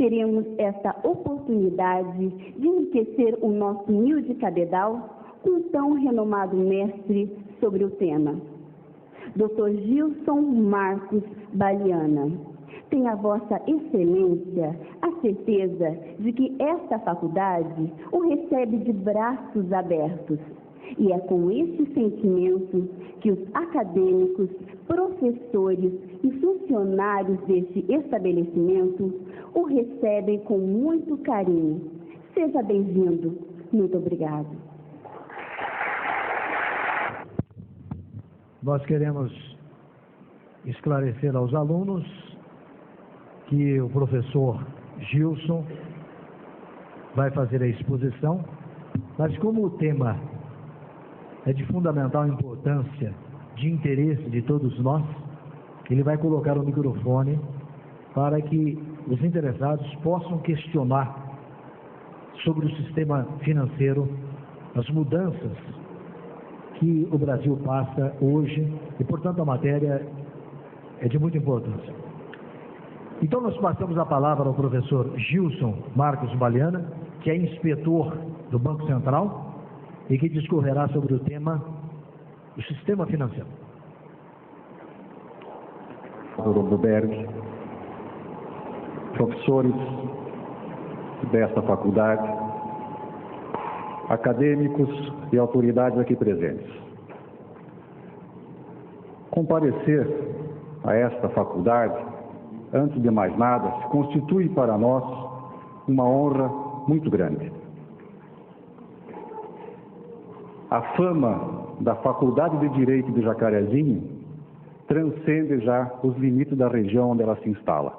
teremos esta oportunidade de enriquecer o nosso humilde cabedal com tão renomado mestre sobre o tema. Dr. Gilson Marcos Baliana, tem a Vossa Excelência a certeza de que esta faculdade o recebe de braços abertos. E é com este sentimento que os acadêmicos, professores e funcionários deste estabelecimento o recebem com muito carinho. Seja bem-vindo. Muito obrigado. Nós queremos esclarecer aos alunos que o professor Gilson vai fazer a exposição, mas como o tema é de fundamental importância, de interesse de todos nós, ele vai colocar o microfone para que os interessados possam questionar sobre o sistema financeiro, as mudanças que o Brasil passa hoje e, portanto, a matéria é de muita importância. Então, nós passamos a palavra ao professor Gilson Marcos Baliana, que é inspetor do Banco Central e que discorrerá sobre o tema do sistema financeiro. Roberto, professores desta faculdade, acadêmicos e autoridades aqui presentes. Comparecer a esta faculdade, antes de mais nada, constitui para nós uma honra muito grande. A fama da Faculdade de Direito de Jacarezinho transcende já os limites da região onde ela se instala.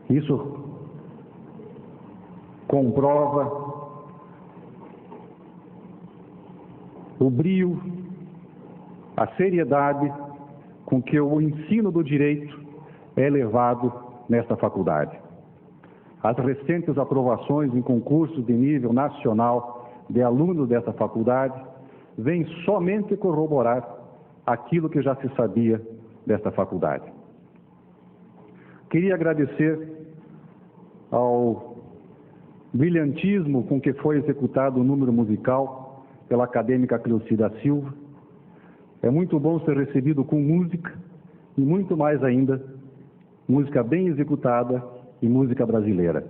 Isso comprova o brio, a seriedade com que o ensino do direito é levado nesta faculdade. As recentes aprovações em concursos de nível nacional de alunos dessa faculdade vêm somente corroborar aquilo que já se sabia desta faculdade. Queria agradecer ao brilhantismo com que foi executado o número musical pela acadêmica Cleocida Silva. É muito bom ser recebido com música e muito mais ainda, música bem executada e música brasileira.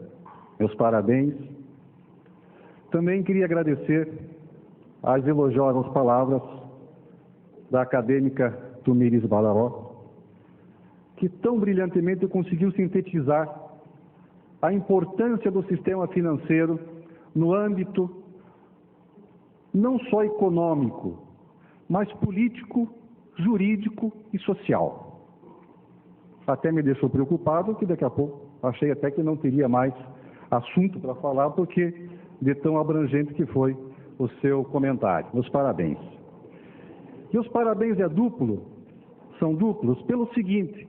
Meus parabéns. Também queria agradecer as elogiosas palavras da acadêmica Tumiris Balaró, que tão brilhantemente conseguiu sintetizar a importância do sistema financeiro no âmbito não só econômico, mas político, jurídico e social. Até me deixou preocupado que daqui a pouco achei até que não teria mais assunto para falar, porque de tão abrangente que foi o seu comentário. Meus parabéns. E os parabéns são duplos pelo seguinte: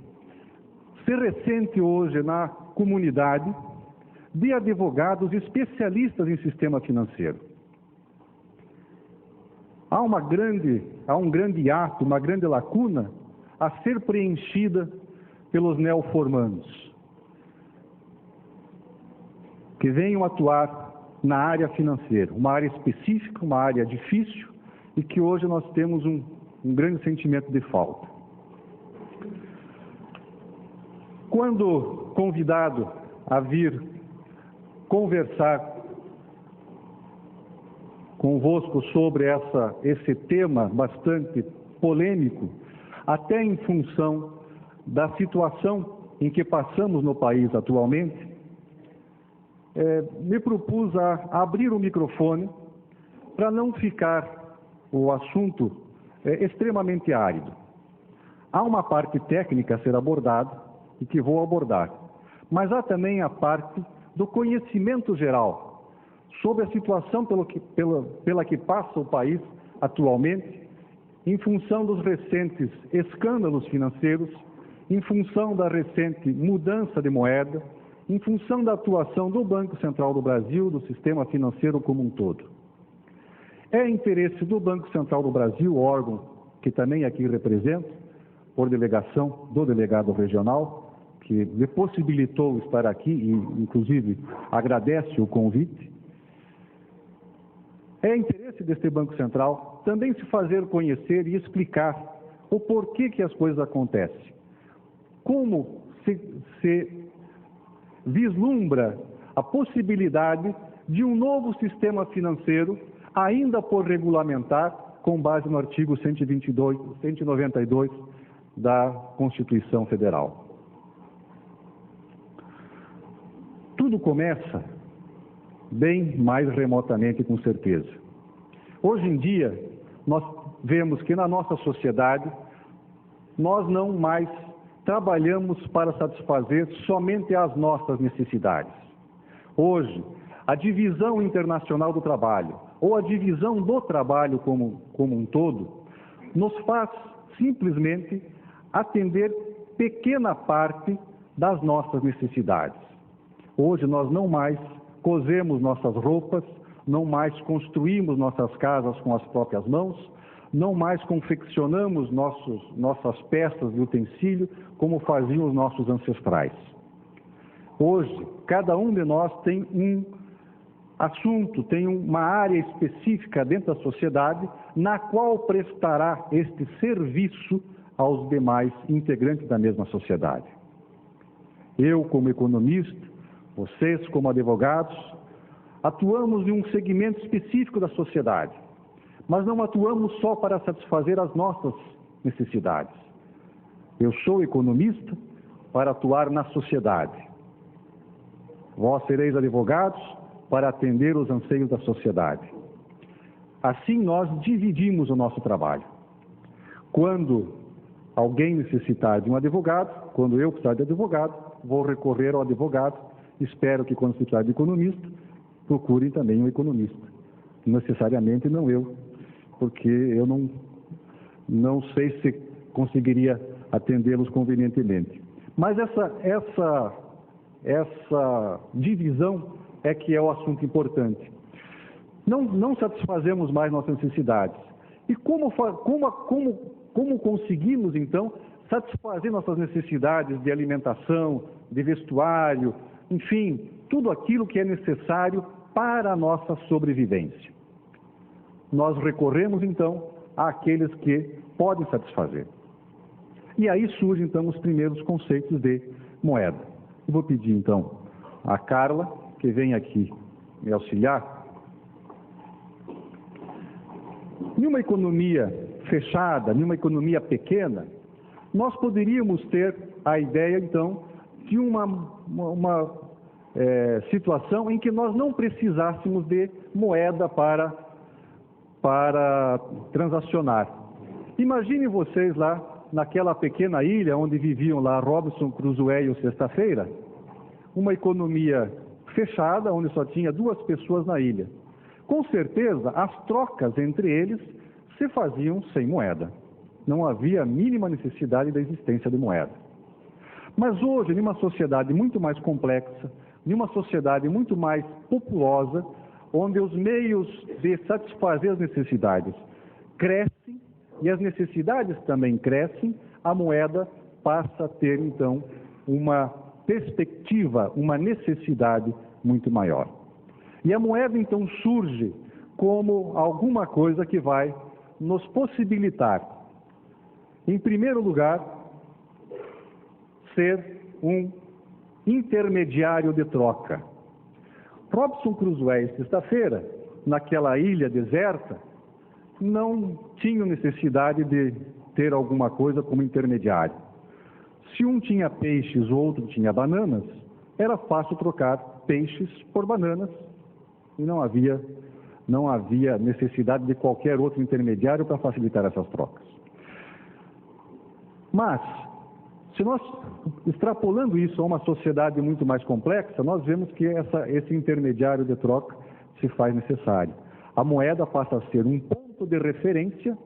ser recente hoje na comunidade de advogados especialistas em sistema financeiro. Há um grande ato, uma grande lacuna a ser preenchida pelos neoformandos, que venham atuar na área financeira, uma área específica, uma área difícil, e que hoje nós temos um grande sentimento de falta. Quando convidado a vir conversar convosco sobre esse tema bastante polêmico, até em função da situação em que passamos no país atualmente, me propus a abrir o microfone para não ficar o assunto extremamente árido. Há uma parte técnica a ser abordada e que vou abordar, mas há também a parte do conhecimento geral sobre a situação pela que passa o país atualmente, em função dos recentes escândalos financeiros, em função da recente mudança de moeda, em função da atuação do Banco Central do Brasil, do sistema financeiro como um todo. É interesse do Banco Central do Brasil, órgão que também aqui represento, por delegação do delegado regional, que me possibilitou estar aqui e, inclusive, agradece o convite. É interesse deste Banco Central também se fazer conhecer e explicar o porquê que as coisas acontecem. Como se vislumbra a possibilidade de um novo sistema financeiro, ainda por regulamentar, com base no artigo 192 da Constituição Federal. Tudo começa bem mais remotamente, com certeza. Hoje em dia, nós vemos que na nossa sociedade, nós não mais trabalhamos para satisfazer somente as nossas necessidades. Hoje, a divisão internacional do trabalho, ou a divisão do trabalho como um todo, nos faz simplesmente atender pequena parte das nossas necessidades. Hoje nós não mais cosemos nossas roupas, não mais construímos nossas casas com as próprias mãos, não mais confeccionamos nossas peças de utensílio como faziam os nossos ancestrais. Hoje, cada um de nós tem um assunto, tem uma área específica dentro da sociedade na qual prestará este serviço aos demais integrantes da mesma sociedade. Eu, como economista, vocês, como advogados, atuamos em um segmento específico da sociedade, mas não atuamos só para satisfazer as nossas necessidades. Eu sou economista para atuar na sociedade. Vós sereis advogados para atender os anseios da sociedade. Assim nós dividimos o nosso trabalho. Quando alguém necessitar de um advogado, quando eu precisar de advogado, vou recorrer ao advogado. Espero que quando se precisar de economista, procurem também um economista. Necessariamente não eu, porque eu não sei se conseguiria atendê-los convenientemente. Mas essa divisão é que é o assunto importante. Não satisfazemos mais nossas necessidades. E como conseguimos, então, satisfazer nossas necessidades de alimentação, de vestuário, enfim, tudo aquilo que é necessário para a nossa sobrevivência? Nós recorremos, então, àqueles que podem satisfazer. E aí surgem, então, os primeiros conceitos de moeda. Eu vou pedir, então, a Carla, que vem aqui me auxiliar. Em uma economia fechada, em uma economia pequena, nós poderíamos ter a ideia, então, de uma situação em que nós não precisássemos de moeda para transacionar. Imaginem vocês lá, naquela pequena ilha onde viviam lá Robinson Crusoe e o Sexta-feira, uma economia fechada, onde só tinha 2 pessoas na ilha. Com certeza, as trocas entre eles se faziam sem moeda. Não havia a mínima necessidade da existência de moeda. Mas hoje, em uma sociedade muito mais complexa, em uma sociedade muito mais populosa, onde os meios de satisfazer as necessidades crescem e as necessidades também crescem, a moeda passa a ter, então, uma perspectiva, uma necessidade muito maior. E a moeda, então, surge como alguma coisa que vai nos possibilitar, em primeiro lugar, ser um intermediário de troca. Robinson Crusoe e Sexta-feira, naquela ilha deserta, não tinham necessidade de ter alguma coisa como intermediário. Se um tinha peixes, o outro tinha bananas, era fácil trocar peixes por bananas e não havia necessidade de qualquer outro intermediário para facilitar essas trocas. Mas, se nós, extrapolando isso a uma sociedade muito mais complexa, nós vemos que esse intermediário de troca se faz necessário. A moeda passa a ser um ponto de referência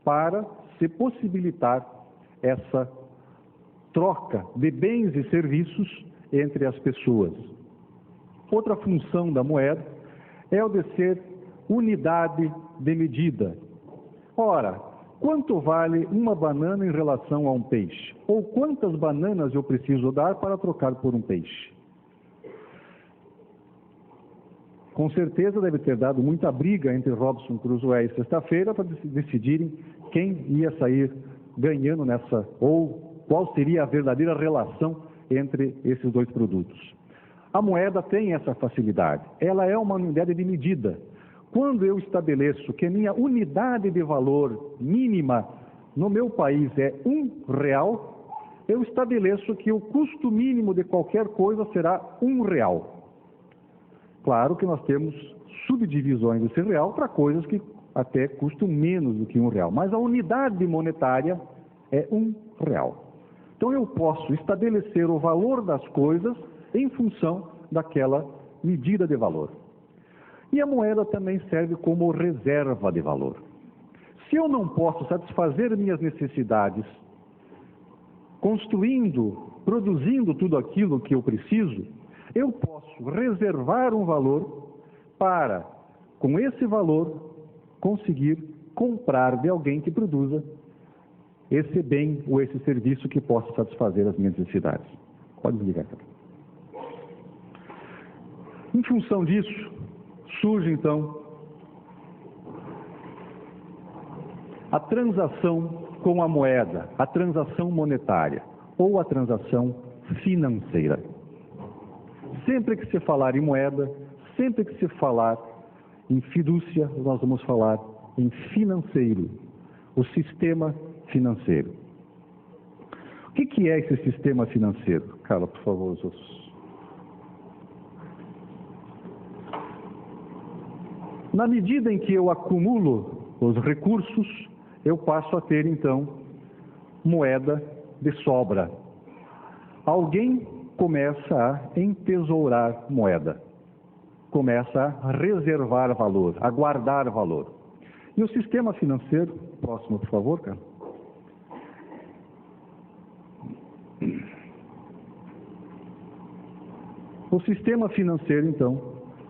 para se possibilitar essa troca de bens e serviços entre as pessoas. Outra função da moeda é o de ser unidade de medida. Ora, Quanto vale uma banana em relação a um peixe? Ou quantas bananas eu preciso dar para trocar por um peixe? Com certeza deve ter dado muita briga entre Robinson Crusoe e Sexta-feira para decidirem quem ia sair ganhando nessa, ou qual seria a verdadeira relação entre esses dois produtos. A moeda tem essa facilidade, ela é uma unidade de medida. Quando eu estabeleço que a minha unidade de valor mínima no meu país é R$1, eu estabeleço que o custo mínimo de qualquer coisa será R$1. Claro que nós temos subdivisões desse real para coisas que até custam menos do que R$1, mas a unidade monetária é R$1. Então eu posso estabelecer o valor das coisas em função daquela medida de valor. E a moeda também serve como reserva de valor. Se eu não posso satisfazer minhas necessidades, produzindo tudo aquilo que eu preciso, eu posso reservar um valor para, com esse valor, conseguir comprar de alguém que produza esse bem ou esse serviço que possa satisfazer as minhas necessidades. Pode desligar, cara. Em função disso, surge então a transação com a moeda, a transação monetária ou a transação financeira. Sempre que se falar em moeda, sempre que se falar em fidúcia, nós vamos falar em financeiro, o sistema financeiro. O que é esse sistema financeiro? Carla, por favor, os outros. Na medida em que eu acumulo os recursos, eu passo a ter, então, moeda de sobra. Alguém começa a entesourar moeda, começa a reservar valor, a guardar valor. E o sistema financeiro, próximo, por favor, cara. O sistema financeiro, então,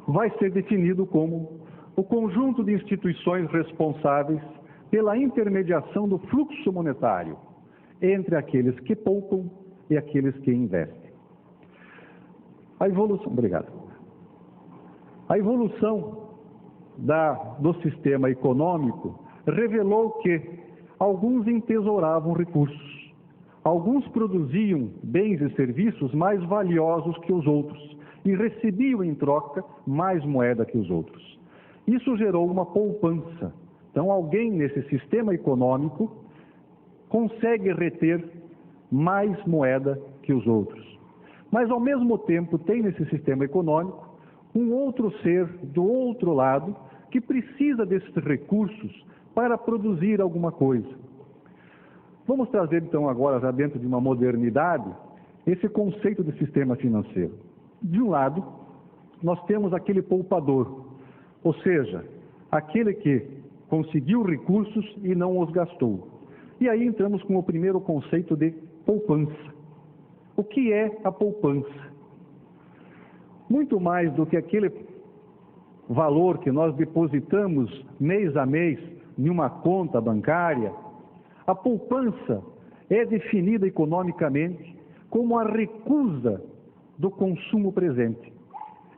vai ser definido como o conjunto de instituições responsáveis pela intermediação do fluxo monetário entre aqueles que poupam e aqueles que investem. A evolução do sistema econômico revelou que alguns entesouravam recursos, alguns produziam bens e serviços mais valiosos que os outros e recebiam em troca mais moeda que os outros. Isso gerou uma poupança. Então, alguém nesse sistema econômico consegue reter mais moeda que os outros. Mas, ao mesmo tempo, tem nesse sistema econômico um outro ser do outro lado que precisa desses recursos para produzir alguma coisa. Vamos trazer, então, agora, já dentro de uma modernidade, esse conceito de sistema financeiro. De um lado, nós temos aquele poupador, ou seja, aquele que conseguiu recursos e não os gastou. E aí entramos com o primeiro conceito de poupança. O que é a poupança? Muito mais do que aquele valor que nós depositamos mês a mês em uma conta bancária, a poupança é definida economicamente como a recusa do consumo presente.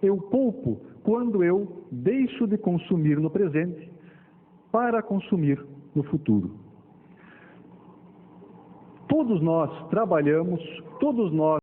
Eu poupo quando eu deixo de consumir no presente para consumir no futuro. Todos nós trabalhamos, todos nós